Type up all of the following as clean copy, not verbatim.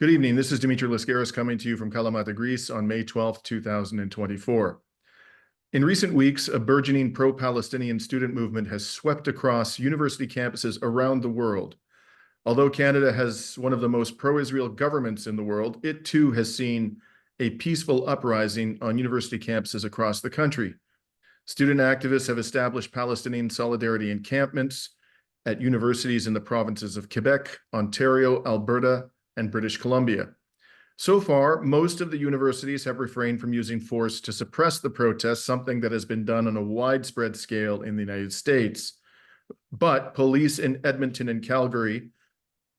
Good evening. This is Dimitri Lascaris coming to you from Kalamata, Greece on May 12, 2024. In recent weeks, a burgeoning pro-Palestinian student movement has swept across university campuses around the world. Although Canada has one of the most pro-Israel governments in the world, it too has seen a peaceful uprising on university campuses across the country. Student activists have established Palestinian solidarity encampments at universities in the provinces of Quebec, Ontario, Alberta, and British Columbia. So far, most of the universities have refrained from using force to suppress the protests, something that has been done on a widespread scale in the United States. But police in Edmonton and Calgary,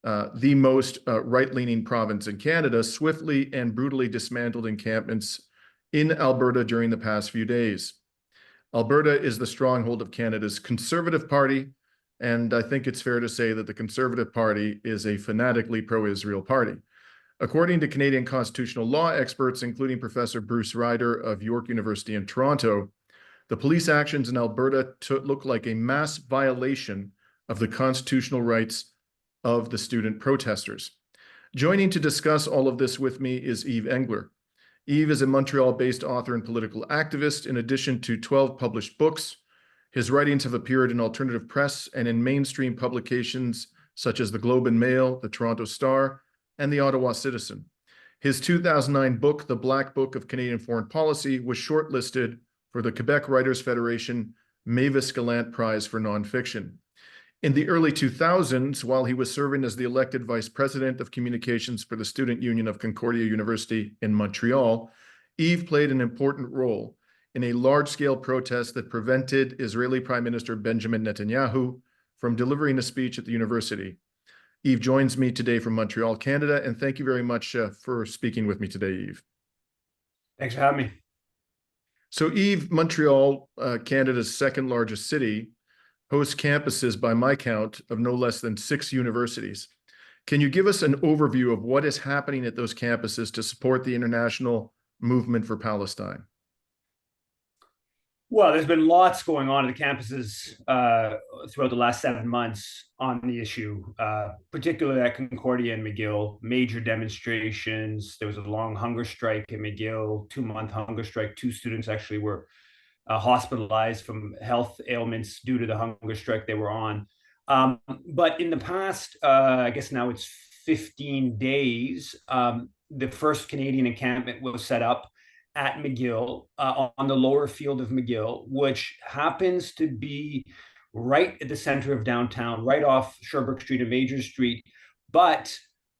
the most right-leaning province in Canada, swiftly and brutally dismantled encampments in Alberta during the past few days. Alberta is the stronghold of Canada's Conservative Party, and I think it's fair to say that the Conservative Party is a fanatically pro-Israel party. According to Canadian constitutional law experts, including Professor Bruce Ryder of York University in Toronto, the police actions in Alberta look like a mass violation of the constitutional rights of the student protesters. Joining to discuss all of this with me is Yves Engler. Yves is a Montreal-based author and political activist. In addition to 12 published books, his writings have appeared in alternative press and in mainstream publications such as the Globe and Mail, the Toronto Star, and the Ottawa Citizen. His 2009 book, The Black Book of Canadian Foreign Policy, was shortlisted for the Quebec Writers' Federation Mavis Gallant Prize for Nonfiction. In the early 2000s, while he was serving as the elected vice president of communications for the Student Union of Concordia University in Montreal, Yves played an important role in a large-scale protest that prevented Israeli Prime Minister Benjamin Netanyahu from delivering a speech at the university. Yves joins me today from Montreal, Canada, and thank you very much for speaking with me today, Yves. Thanks for having me. So Yves, Montreal, Canada's second largest city, hosts campuses, by my count, of no less than 6 universities. Can you give us an overview of what is happening at those campuses to support the international movement for Palestine? Well, there's been lots going on at the campuses throughout the last 7 months on the issue, particularly at Concordia and McGill, major demonstrations. There was a long hunger strike at McGill, 2-month hunger strike. 2 students actually were hospitalized from health ailments due to the hunger strike they were on. But in the past, I guess now it's 15 days, the first Canadian encampment was set up at McGill, on the lower field of McGill, which happens to be right at the center of downtown, right off Sherbrooke Street and Major Street, but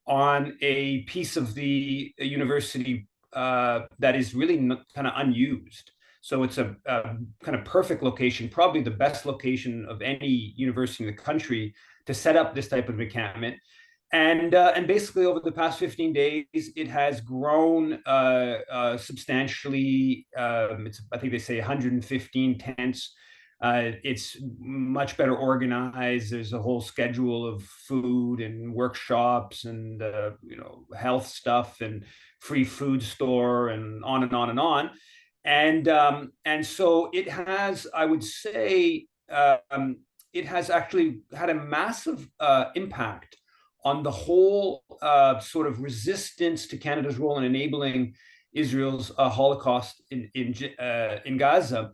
on a piece of the university that is really kind of unused. So it's a kind of perfect location, probably the best location of any university in the country to set up this type of encampment. And basically over the past 15 days, it has grown substantially. It's, I think they say 115 tents. It's much better organized. There's a whole schedule of food and workshops and health stuff and free food store and on and on and on. And so it has, I would say, it has actually had a massive impact on the whole sort of resistance to Canada's role in enabling Israel's Holocaust in Gaza,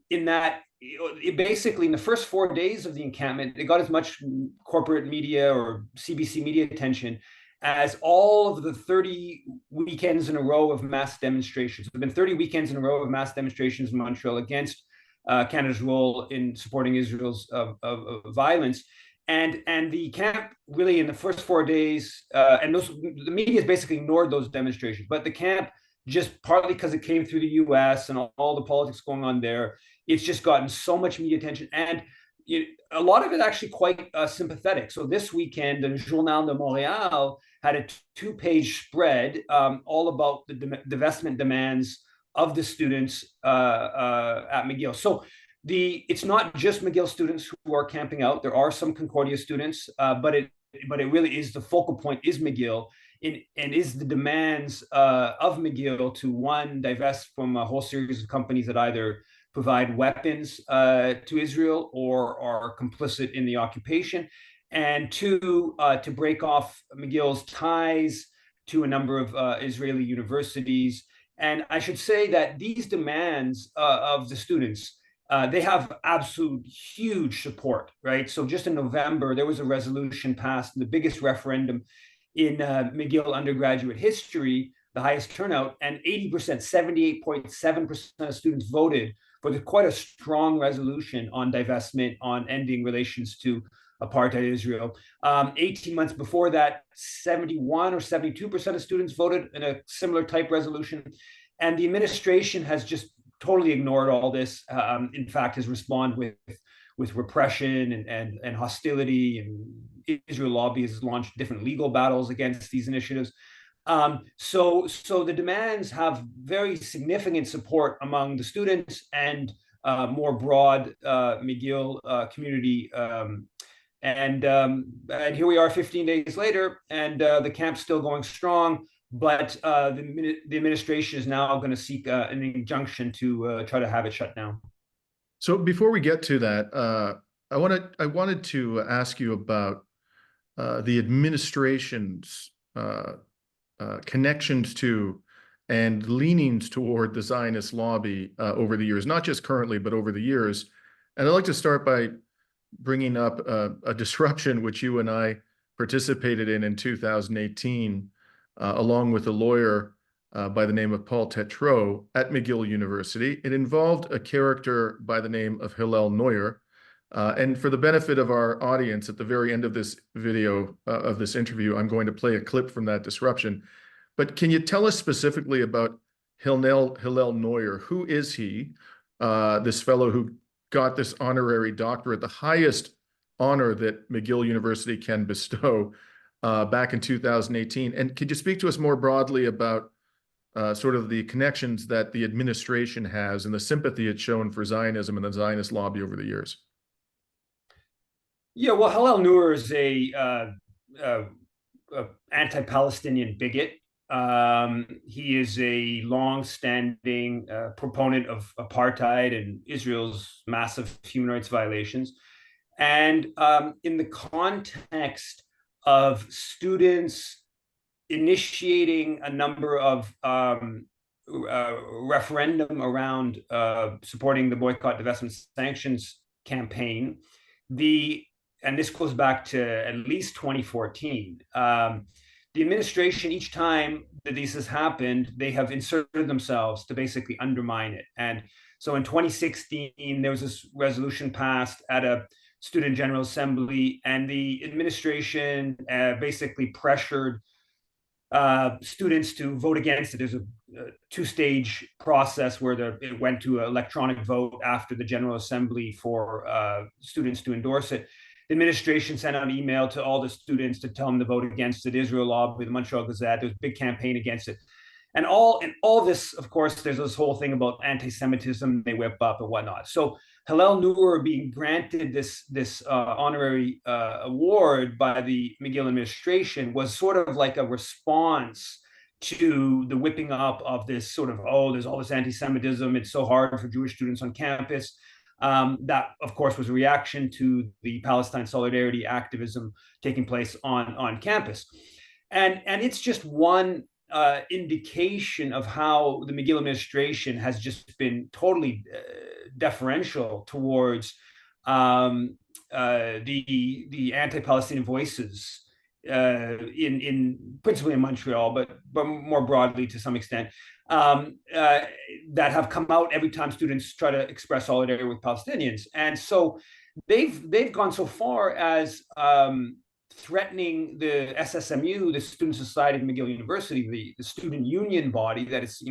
in that it basically, in the first 4 days of the encampment, it got as much corporate media or CBC media attention as all of the 30 weekends in a row of mass demonstrations. There have been 30 weekends in a row of mass demonstrations in Montreal against Canada's role in supporting Israel's violence. And the camp really in the first 4 days, the media has basically ignored those demonstrations, but the camp, just partly because it came through the US and all the politics going on there, it's just gotten so much media attention. And a lot of it actually quite sympathetic. So this weekend, the Journal de Montréal had a 2-page spread all about the divestment demands of the students at McGill. So it's not just McGill students who are camping out. There are some Concordia students, but it really is, the focal point is McGill, and is the demands of McGill to, one, divest from a whole series of companies that either provide weapons to Israel or are complicit in the occupation, and two, to break off McGill's ties to a number of Israeli universities. And I should say that these demands of the students, they have absolute huge support, right? So just in November, there was a resolution passed, the biggest referendum in McGill undergraduate history, the highest turnout, and 80%, 78.7% of students voted for quite a strong resolution on divestment, on ending relations to apartheid Israel. 18 months before that, 71 or 72% of students voted in a similar type resolution. And the administration has just totally ignored all this. In fact, has responded with repression and hostility, and Israel lobby has launched different legal battles against these initiatives. So the demands have very significant support among the students and more broad McGill community. And here we are 15 days later, and the camp's still going strong. But the administration is now going to seek an injunction to try to have it shut down. So before we get to that, I wanted to ask you about the administration's connections to and leanings toward the Zionist lobby over the years, not just currently, but over the years. And I'd like to start by bringing up a disruption which you and I participated in 2018, along with a lawyer by the name of Paul Tétrault at McGill University. It involved a character by the name of Hillel Neuer. And for the benefit of our audience, at the very end of this video, of this interview, I'm going to play a clip from that disruption. But can you tell us specifically about Hillel Neuer? Who is he, this fellow who got this honorary doctorate, the highest honor that McGill University can bestow, back in 2018? And could you speak to us more broadly about sort of the connections that the administration has and the sympathy it's shown for Zionism and the Zionist lobby over the years? Yeah, well, Hillel Neuer is a anti-Palestinian bigot. He is a long-standing proponent of apartheid and Israel's massive human rights violations. And in the context of students initiating a number of referendum around supporting the boycott, divestment, sanctions campaign, and this goes back to at least 2014. The administration, each time that this has happened, they have inserted themselves to basically undermine it. And so in 2016, there was this resolution passed at a Student General Assembly, and the administration basically pressured students to vote against it. There's a two-stage process where it went to an electronic vote after the General Assembly for students to endorse it. The administration sent out an email to all the students to tell them to vote against it. Israel lobby, the Montreal Gazette, there's a big campaign against it. And all this, of course, there's this whole thing about anti-Semitism they whip up and whatnot. So Hillel Neuer being granted this honorary award by the McGill administration was sort of like a response to the whipping up of this sort of, oh, there's all this anti-Semitism, it's so hard for Jewish students on campus. That, of course, was a reaction to the Palestine solidarity activism taking place on campus. And it's just one indication of how the McGill administration has just been totally deferential towards the anti-Palestinian voices in principally in Montreal, but more broadly to some extent, that have come out every time students try to express solidarity with Palestinians. And so they've gone so far as threatening the SSMU, the Student Society of McGill University, the student union body that is,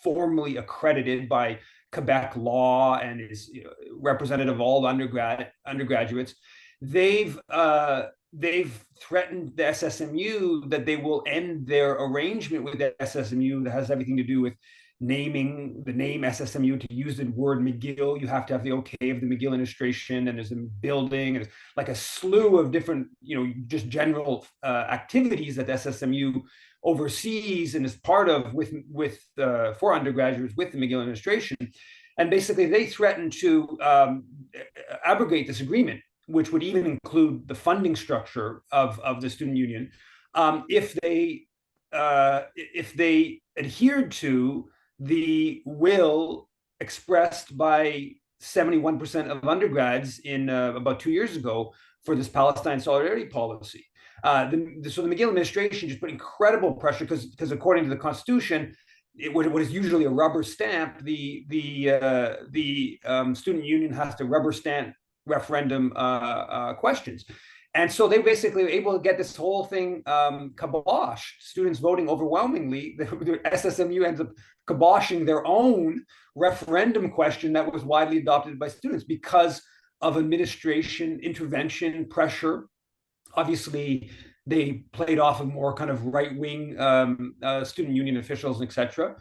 formally accredited by Quebec law and is representative of all undergraduates. They've threatened the SSMU that they will end their arrangement with the SSMU that has everything to do with naming the name SSMU. To use the word McGill, you have to have the okay of the McGill administration, and there's a building, and it's like a slew of different, just general activities that the SSMU oversees and is part of for undergraduates with the McGill administration. And basically, they threatened to abrogate this agreement which would even include the funding structure of the student union, if they adhered to the will expressed by 71% of undergrads in about 2 years ago for this Palestine solidarity policy. So the McGill administration just put incredible pressure because according to the Constitution, what is usually a rubber stamp, the student union has to rubber stamp referendum questions. And so they basically were able to get this whole thing kiboshed, students voting overwhelmingly. The SSMU ends up kiboshing their own referendum question that was widely adopted by students because of administration intervention pressure. Obviously, they played off of more kind of right-wing student union officials, etc.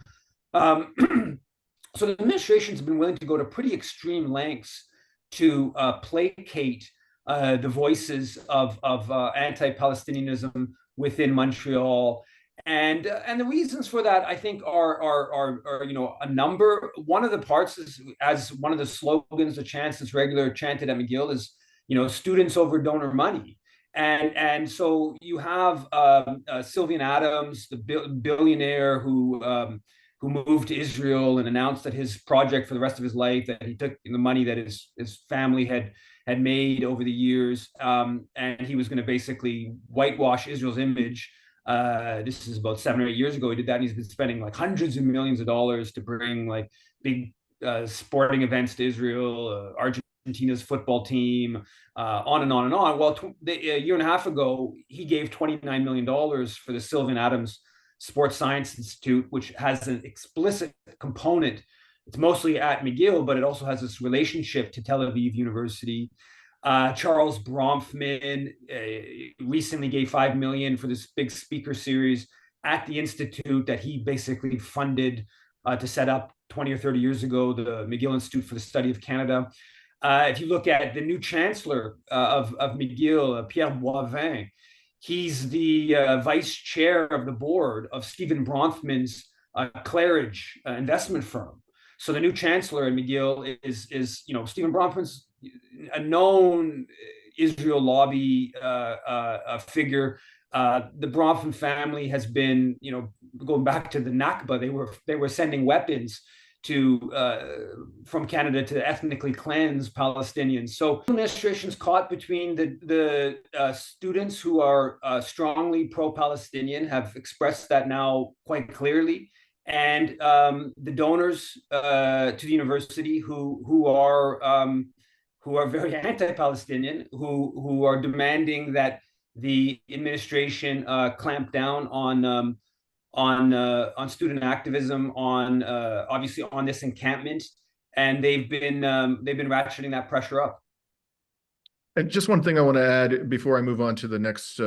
So the administration's been willing to go to pretty extreme lengths to placate the voices of anti-Palestinianism within Montreal, and the reasons for that, I think, are a number. One of the parts is, as one of the slogans, the chants that's regular chanted at McGill is, students over donor money. And so you have Sylvian Adams, the billionaire who moved to Israel and announced that his project for the rest of his life, that he took the money that his family had made over the years, and he was going to basically whitewash Israel's image. This is about 7 or 8 years ago. He did that, and he's been spending like hundreds of millions of dollars to bring like big sporting events to Israel, Argentina's football team, on and on and on. Well, a year and a half ago, he gave $29 million for the Sylvian Adams Sports Science Institute, which has an explicit component. It's mostly at McGill, but it also has this relationship to Tel Aviv University. Charles Bronfman recently gave $5 million for this big speaker series at the institute that he basically funded to set up 20 or 30 years ago, the McGill Institute for the Study of Canada. If you look at the new chancellor of McGill, Pierre Boivin, he's the vice chair of the board of Stephen Bronfman's Claridge investment firm. So the new chancellor at McGill is Stephen Bronfman's a known Israel lobby figure. The Bronfman family has been, going back to the Nakba, they were sending weapons from Canada to ethnically cleanse Palestinians. So the administration's caught between the students who are strongly pro-Palestinian, have expressed that now quite clearly, and the donors to the university who are very anti-Palestinian, who are demanding that the administration clamp down on student activism, on obviously on this encampment, and they've been ratcheting that pressure up. And just one thing I want to add before I move on to the next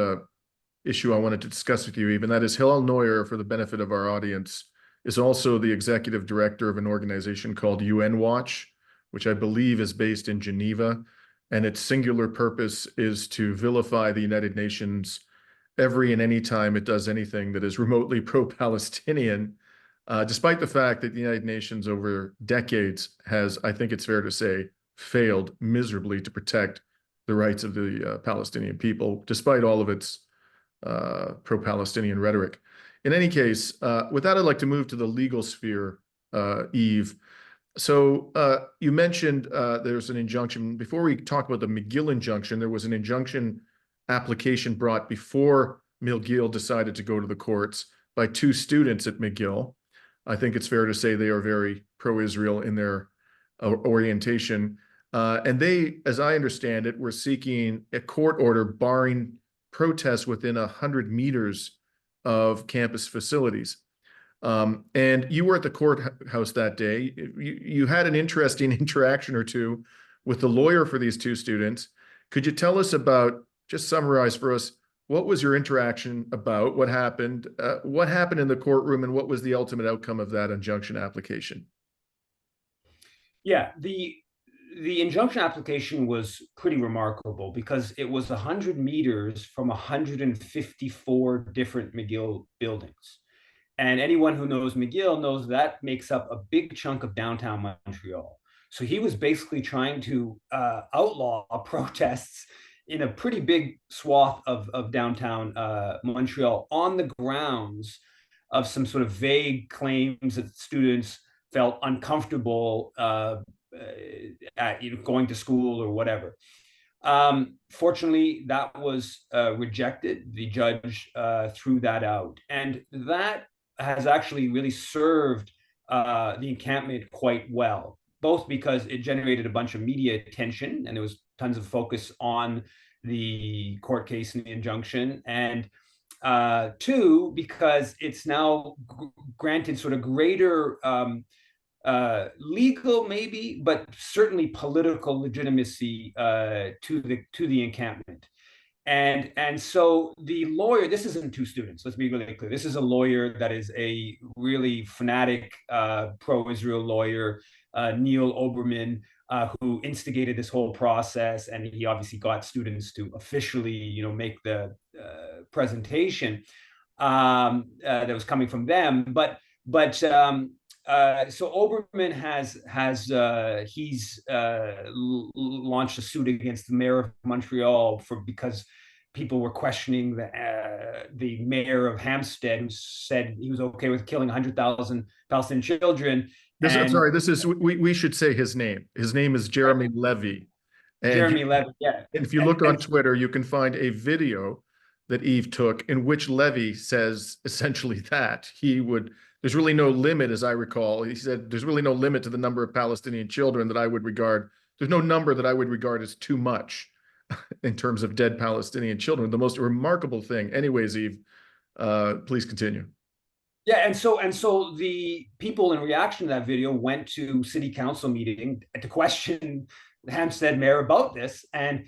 issue I wanted to discuss with you, even that is Hillel Neuer, for the benefit of our audience, is also the executive director of an organization called UN Watch, which I believe is based in Geneva, and its singular purpose is to vilify the United Nations every and any time it does anything that is remotely pro-Palestinian, despite the fact that the United Nations over decades has, I think it's fair to say, failed miserably to protect the rights of the Palestinian people, despite all of its pro-Palestinian rhetoric. In any case, with that, I'd like to move to the legal sphere, Yves. So you mentioned there's an injunction. Before we talk about the McGill injunction, there was an injunction application brought before McGill decided to go to the courts by 2 students at McGill. I think it's fair to say they are very pro-Israel in their orientation. And they, as I understand it, were seeking a court order barring protests within 100 meters of campus facilities. And you were at the courthouse that day. You had an interesting interaction or two with the lawyer for these 2 students. Could you tell us about, just summarize for us, what was your interaction about? What happened in the courtroom, and what was the ultimate outcome of that injunction application? Yeah, the injunction application was pretty remarkable because it was 100 meters from 154 different McGill buildings. And anyone who knows McGill knows that makes up a big chunk of downtown Montreal. So he was basically trying to outlaw protests in a pretty big swath of downtown Montreal on the grounds of some sort of vague claims that students felt uncomfortable at going to school or whatever. Fortunately, that was rejected. The judge threw that out. And that has actually really served the encampment quite well, both because it generated a bunch of media attention and there was tons of focus on the court case and the injunction. And two, because it's now granted sort of greater legal, maybe, but certainly political legitimacy to the encampment. And so the lawyer, this isn't two students, let's be really clear. This is a lawyer that is a really fanatic pro-Israel lawyer, Neil Oberman, who instigated this whole process, and he obviously got students to officially, make the presentation that was coming from them. But so Oberman he's launched a suit against the mayor of Montreal because people were questioning the mayor of Hampstead, who said he was okay with killing 100,000 Palestinian children. We should say his name. His name is Jeremy Levy. And Jeremy Levy, yeah. And if you look on Twitter, you can find a video that Yves took in which Levy says essentially that there's really no limit, as I recall. He said, there's really no limit to the number of Palestinian children that I would regard. There's no number that I would regard as too much in terms of dead Palestinian children. The most remarkable thing. Anyways, Yves, please continue. Yeah, and so the people in reaction to that video went to city council meeting to question the Hampstead mayor about this, and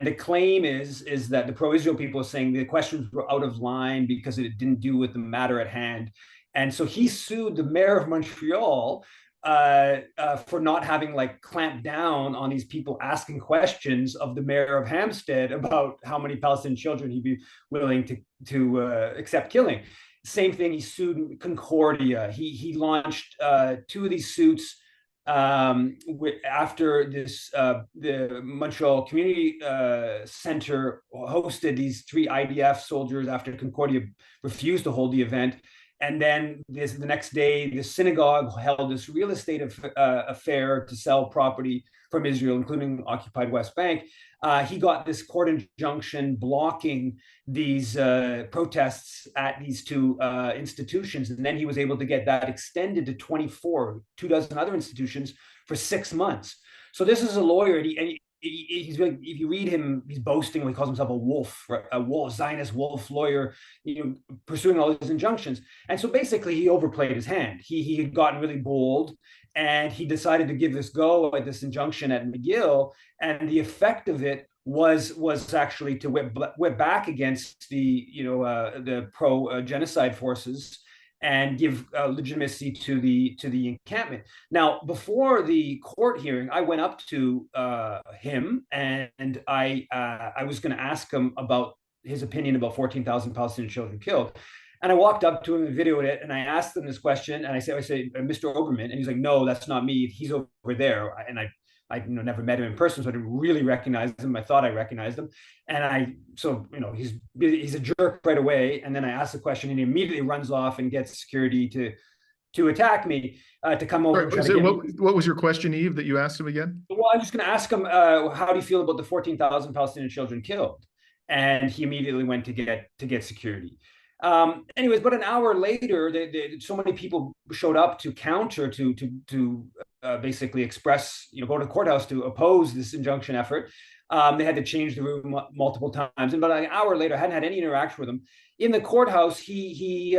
the claim is that the pro-Israel people are saying the questions were out of line because it didn't do with the matter at hand. And so he sued the mayor of Montreal for not having clamped down on these people asking questions of the mayor of Hampstead about how many Palestinian children he'd be willing to accept killing. Same thing, he sued Concordia. He launched two of these suits after this. The Montreal Community Center hosted these 3 IDF soldiers after Concordia refused to hold the event. And then the next day, the synagogue held this real estate affair to sell property from Israel, including occupied West Bank. He got this court injunction blocking these protests at these 2 institutions. And then he was able to get that extended to 24 other institutions for 6 months. So this is a lawyer, and he's really, if you read him, he's boasting. He calls himself a wolf, Zionist wolf lawyer, pursuing all these injunctions. And so basically, he overplayed his hand. He had gotten really bold, and he decided to give this go at this injunction at McGill. And the effect of it was actually to whip back against the pro-genocide forces and give legitimacy to the encampment. Now, before the court hearing, I went up to him and I was going to ask him about his opinion about 14,000 Palestinian children killed. And I walked up to him and videoed it, and I asked him this question, and I said, Mr. Oberman, and he's like, no, that's not me. He's over there. And I never met him in person, so I didn't really recognize him. I thought I recognized him. And he's a jerk right away. And then I asked the question, and he immediately runs off and gets security to attack me, to come over. What was your question, Yves, that you asked him again? Well, I'm just going to ask him, how do you feel about the 14,000 Palestinian children killed? And he immediately went to get security. Anyways, but an hour later, so many people showed up to counter, to basically express, go to the courthouse to oppose this injunction effort. They had to change the room multiple times. And about an hour later, I hadn't had any interaction with him. In the courthouse, he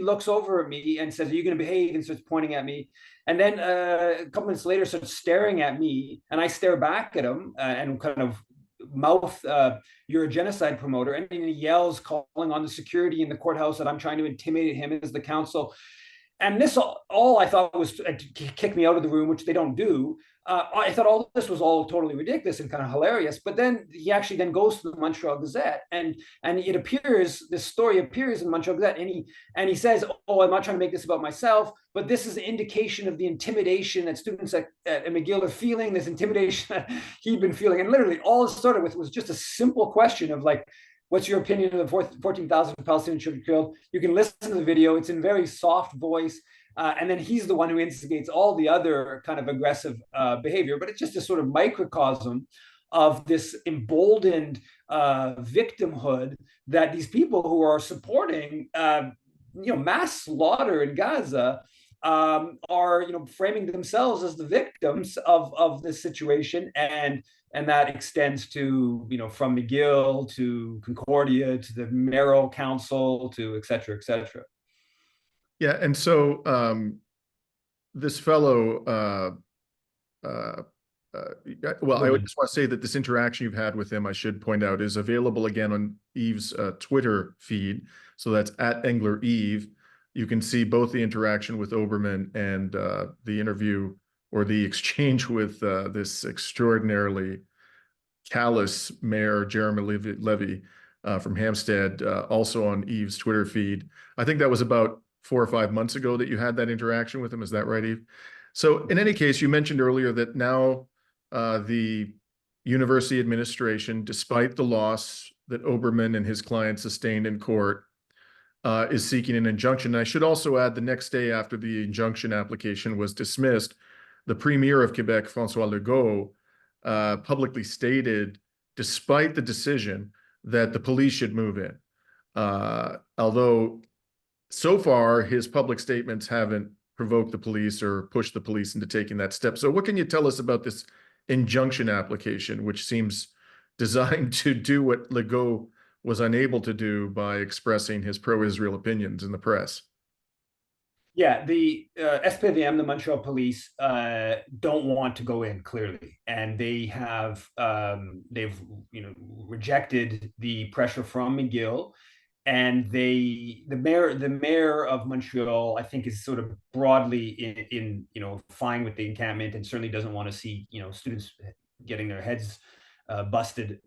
looks over at me and says, "Are you going to behave?" and starts pointing at me. And then a couple minutes later, starts staring at me, and I stare back at him and kind of mouth, "You're a genocide promoter," and he yells, calling on the security in the courthouse that I'm trying to intimidate him as the counsel. And this all I thought was to kick me out of the room, which they don't do. I thought all this was all totally ridiculous and kind of hilarious. But then he actually then goes to the Montreal Gazette, and it appears, this story appears in Montreal Gazette, and he says, "Oh, I'm not trying to make this about myself, but this is an indication of the intimidation that students at McGill are feeling. This intimidation that he'd been feeling." And literally, all it started with was just a simple question of like, "What's your opinion of the 14,000 Palestinian children killed?" You can listen to the video; it's in very soft voice. And then he's the one who instigates all the other kind of aggressive behavior. But it's just a sort of microcosm of this emboldened victimhood that these people who are supporting, mass slaughter in Gaza are, framing themselves as the victims of this situation. And that extends to, from McGill to Concordia to the mayoral council to et cetera, et cetera. Yeah, and so this fellow, well, I just want to say that this interaction you've had with him, I should point out, is available again on Yves' Twitter feed. So that's at Engler Yves. You can see both the interaction with Oberman and the interview or the exchange with this extraordinarily callous mayor, Jeremy Levy from Hampstead, also on Yves' Twitter feed. I think that was about 4 or 5 months ago that you had that interaction with him. Is that right, Yves? So in any case, you mentioned earlier that now the university administration, despite the loss that Oberman and his client sustained in court, is seeking an injunction. And I should also add, the next day after the injunction application was dismissed, the Premier of Quebec, François Legault, publicly stated, despite the decision, that the police should move in. Although so far, his public statements haven't provoked the police or pushed the police into taking that step. So what can you tell us about this injunction application, which seems designed to do what Legault was unable to do by expressing his pro-Israel opinions in the press? Yeah, the SPVM, the Montreal police, don't want to go in clearly, and they have they've rejected the pressure from McGill. And the mayor of Montreal, I think, is sort of broadly in fine with the encampment, and certainly doesn't want to see students getting their heads busted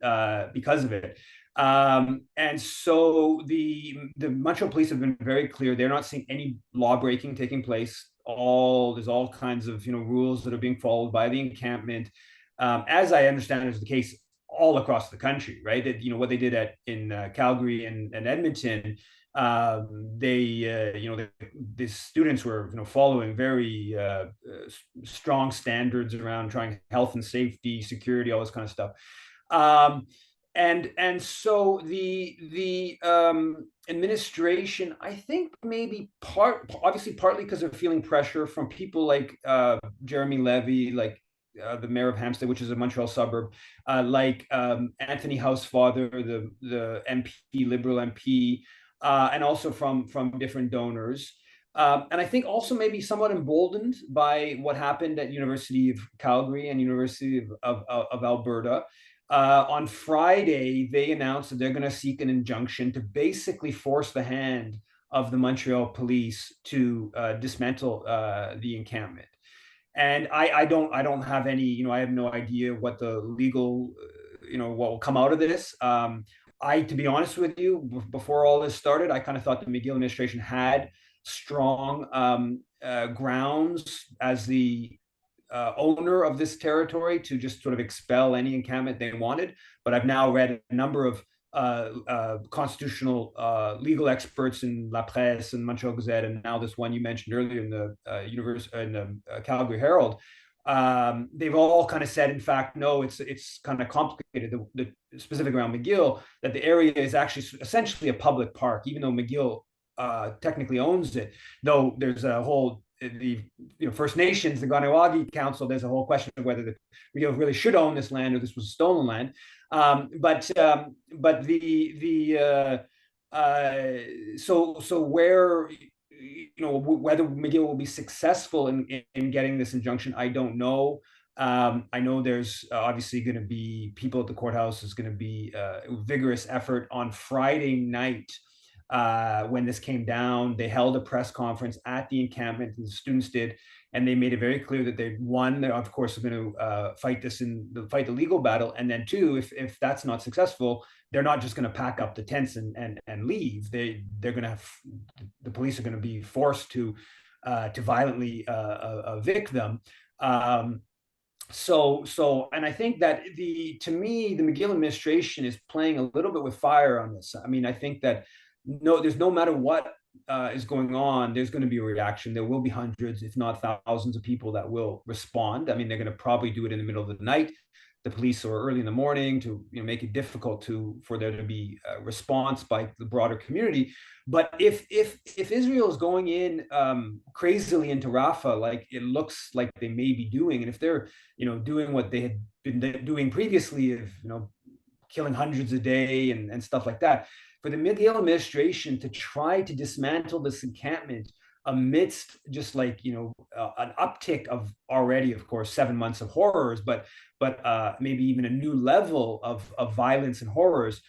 because of it. And so the Montreal police have been very clear; they're not seeing any law breaking taking place. There's all kinds of rules that are being followed by the encampment, as I understand is the case all across the country, right? That what they did in Calgary and Edmonton, the students were following very strong standards around trying health and safety, security, all this kind of stuff. And so the administration, I think maybe obviously partly because they're feeling pressure from people like Jeremy Levy, like the mayor of Hampstead, which is a Montreal suburb, like Anthony Housefather, the MP, Liberal MP, and also from different donors. And I think also maybe somewhat emboldened by what happened at University of Calgary and University of Alberta. On Friday, they announced that they're going to seek an injunction to basically force the hand of the Montreal police to dismantle the encampment. And I don't have any, I have no idea what the legal, what will come out of this. To be honest with you, before all this started, I kind of thought the McGill administration had strong grounds as the owner of this territory to just sort of expel any encampment they wanted. But I've now read a number of constitutional legal experts in La Presse and Montreal Gazette, and now this one you mentioned earlier in the Calgary Herald. They've all kind of said, in fact, no, it's kind of complicated. The specific around McGill, that the area is actually essentially a public park, even though McGill technically owns it. Though there's a whole the First Nations, the Ganawagi Council, there's a whole question of whether the McGill really should own this land or this was stolen land. But so where whether McGill will be successful in getting this injunction, I don't know. I know there's obviously going to be people at the courthouse. There's going to be a vigorous effort on Friday night when this came down. They held a press conference at the encampment, and the students did, and they made it very clear that they, one, they of course are going to fight the legal battle, and then two, if that's not successful, they're not just going to pack up the tents and leave. They're going to have, the police are going to be forced to violently evict them. And I think that to me, the McGill administration is playing a little bit with fire on this. I mean, I think that there's no matter what is going on, there's going to be a reaction. There will be hundreds, if not thousands, of people that will respond. I mean, they're going to probably do it in the middle of the night, the police, or early in the morning, to make it difficult for there to be a response by the broader community. But if Israel is going in crazily into Rafah, like it looks like they may be doing, and if they're doing what they had been doing previously, of killing hundreds a day and stuff like that, for the McGill administration to try to dismantle this encampment amidst just like an uptick of already, of course, 7 months of horrors, but maybe even a new level of violence and horrors.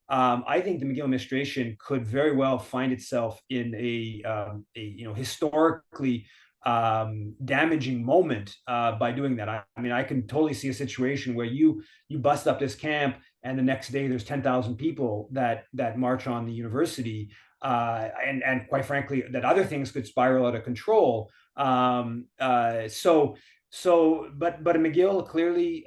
I think the McGill administration could very well find itself in a historically damaging moment by doing that. I mean, I can totally see a situation where you bust up this camp, and the next day there's 10,000 people that march on the university, and quite frankly, that other things could spiral out of control. But McGill clearly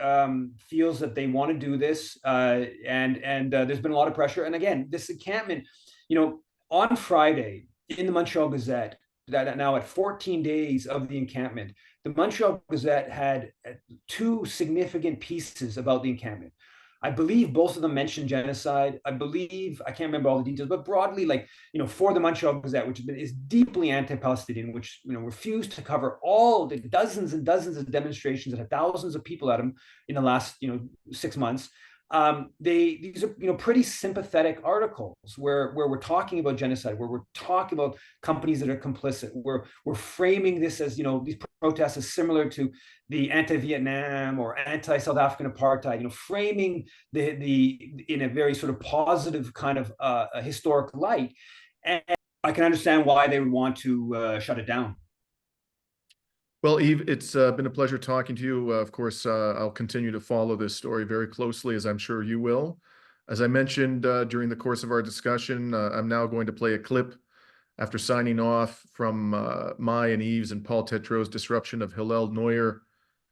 feels that they want to do this, and there's been a lot of pressure. And again, this encampment, on Friday in the Montreal Gazette, that now at 14 days of the encampment, the Montreal Gazette had two significant pieces about the encampment. I believe both of them mentioned genocide. I can't remember all the details, but broadly, for the Montreal Gazette, which is deeply anti-Palestinian, which refused to cover all the dozens and dozens of demonstrations that had thousands of people at them in the last 6 months. These are pretty sympathetic articles where we're talking about genocide, where we're talking about companies that are complicit. We're framing this as these protests as similar to the anti-Vietnam or anti-South African apartheid. Framing the in a very sort of positive kind of a historic light, and I can understand why they would want to shut it down. Well, Yves, it's been a pleasure talking to you. Of course, I'll continue to follow this story very closely, as I'm sure you will. As I mentioned during the course of our discussion, I'm now going to play a clip after signing off from my and Yves and Paul Tétrault's disruption of Hillel Neuer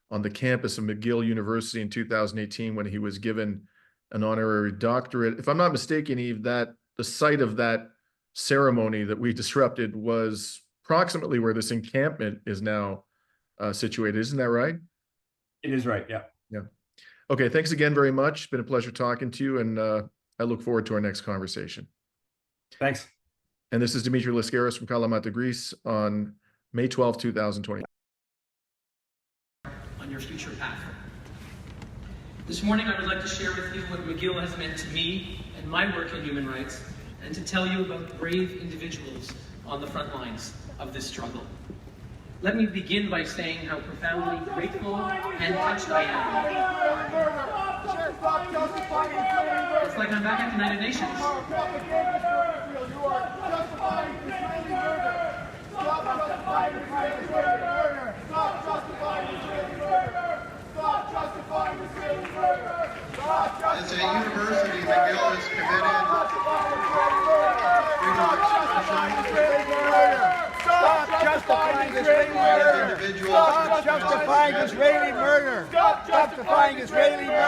on the campus of McGill University in 2018 when he was given an honorary doctorate. If I'm not mistaken, Yves, that the site of that ceremony that we disrupted was approximately where this encampment is now situated. Isn't that right? It is right. Yeah. Yeah. Okay. Thanks again very much. It's been a pleasure talking to you, and I look forward to our next conversation. Thanks. And this is Dimitri Lascaris from Kalamata, Greece on May 12, 2020. On your future path. This morning, I would like to share with you what McGill has meant to me and my work in human rights, and to tell you about brave individuals on the front lines of this struggle. Let me begin by saying how profoundly grateful and touched I am. It's like I'm back at the United Nations. As a university, McGill is committed Stop justifying Israeli murder! Stop justifying Israeli murder! Stop justifying Israeli murder!